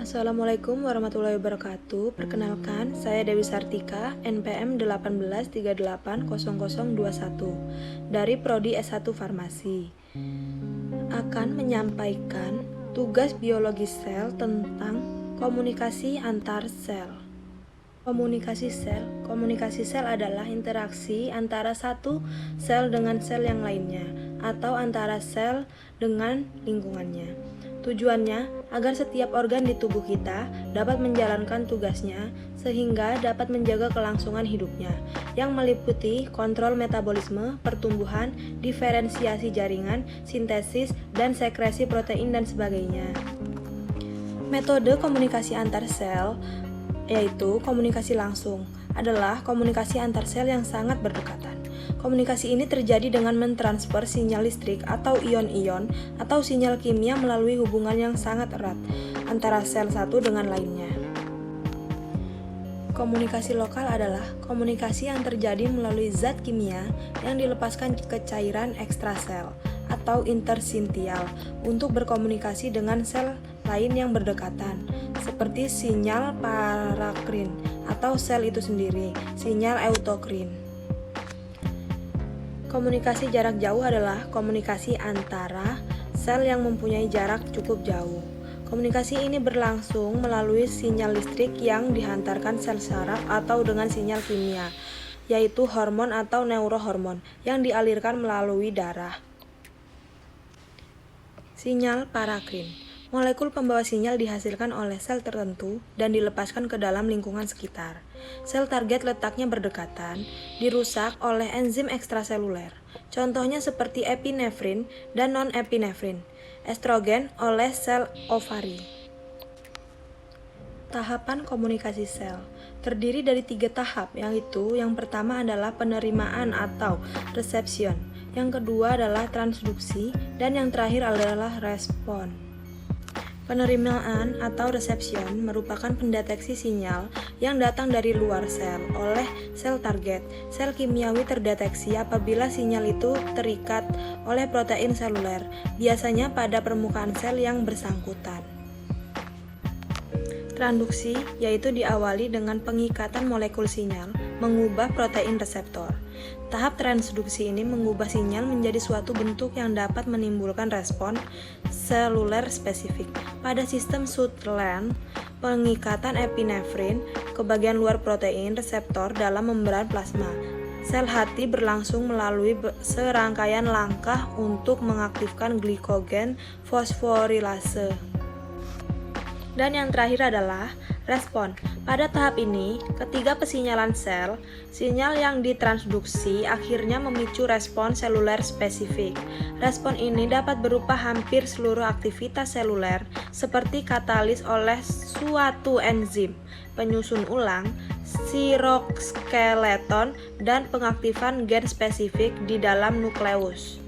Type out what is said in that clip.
Assalamualaikum warahmatullahi wabarakatuh. Perkenalkan, saya Dewi Sartika, NPM 18380021 dari Prodi S1 Farmasi. Akan menyampaikan tugas biologi sel tentang komunikasi antar sel. Komunikasi sel adalah interaksi antara satu sel dengan sel yang lainnya atau antara sel dengan lingkungannya. Tujuannya agar setiap organ di tubuh kita dapat menjalankan tugasnya sehingga dapat menjaga kelangsungan hidupnya yang meliputi kontrol metabolisme, pertumbuhan, diferensiasi jaringan, sintesis, dan sekresi protein dan sebagainya. Metode komunikasi antar sel yaitu komunikasi langsung adalah komunikasi antar sel yang sangat berdekatan. Komunikasi ini terjadi dengan mentransfer sinyal listrik atau ion-ion atau sinyal kimia melalui hubungan yang sangat erat antara sel satu dengan lainnya. Komunikasi lokal adalah komunikasi yang terjadi melalui zat kimia yang dilepaskan ke cairan ekstrasel atau intersintial untuk berkomunikasi dengan sel lain yang berdekatan, seperti sinyal parakrin atau sel itu sendiri, sinyal autokrin. Komunikasi jarak jauh adalah komunikasi antara sel yang mempunyai jarak cukup jauh. Komunikasi ini berlangsung melalui sinyal listrik yang dihantarkan sel saraf atau dengan sinyal kimia, yaitu hormon atau neurohormon yang dialirkan melalui darah. Sinyal parakrin. Molekul pembawa sinyal dihasilkan oleh sel tertentu dan dilepaskan ke dalam lingkungan sekitar. Sel target letaknya berdekatan, dirusak oleh enzim ekstraseluler. Contohnya seperti epinefrin dan non-epinefrin. Estrogen oleh sel ovari. Tahapan komunikasi sel terdiri dari 3 tahap, yaitu yang pertama adalah penerimaan atau reception, yang kedua adalah transduksi, dan yang terakhir adalah respon. Penerimaan atau reception merupakan pendeteksi sinyal yang datang dari luar sel oleh sel target. Sel kimiawi terdeteksi apabila sinyal itu terikat oleh protein seluler, biasanya pada permukaan sel yang bersangkutan. Transduksi yaitu diawali dengan pengikatan molekul sinyal mengubah protein reseptor. Tahap transduksi ini mengubah sinyal menjadi suatu bentuk yang dapat menimbulkan respon seluler spesifik. Pada sistem Sutherland, pengikatan epinefrin ke bagian luar protein reseptor dalam membran plasma. Sel hati berlangsung melalui serangkaian langkah untuk mengaktifkan glikogen fosforilase. Dan yang terakhir adalah respon. Pada tahap ini, ketiga pesinyalan sel, sinyal yang ditransduksi akhirnya memicu respon seluler spesifik. Respon ini dapat berupa hampir seluruh aktivitas seluler, seperti katalis oleh suatu enzim, penyusun ulang, siroskeleton, dan pengaktifan gen spesifik di dalam nukleus.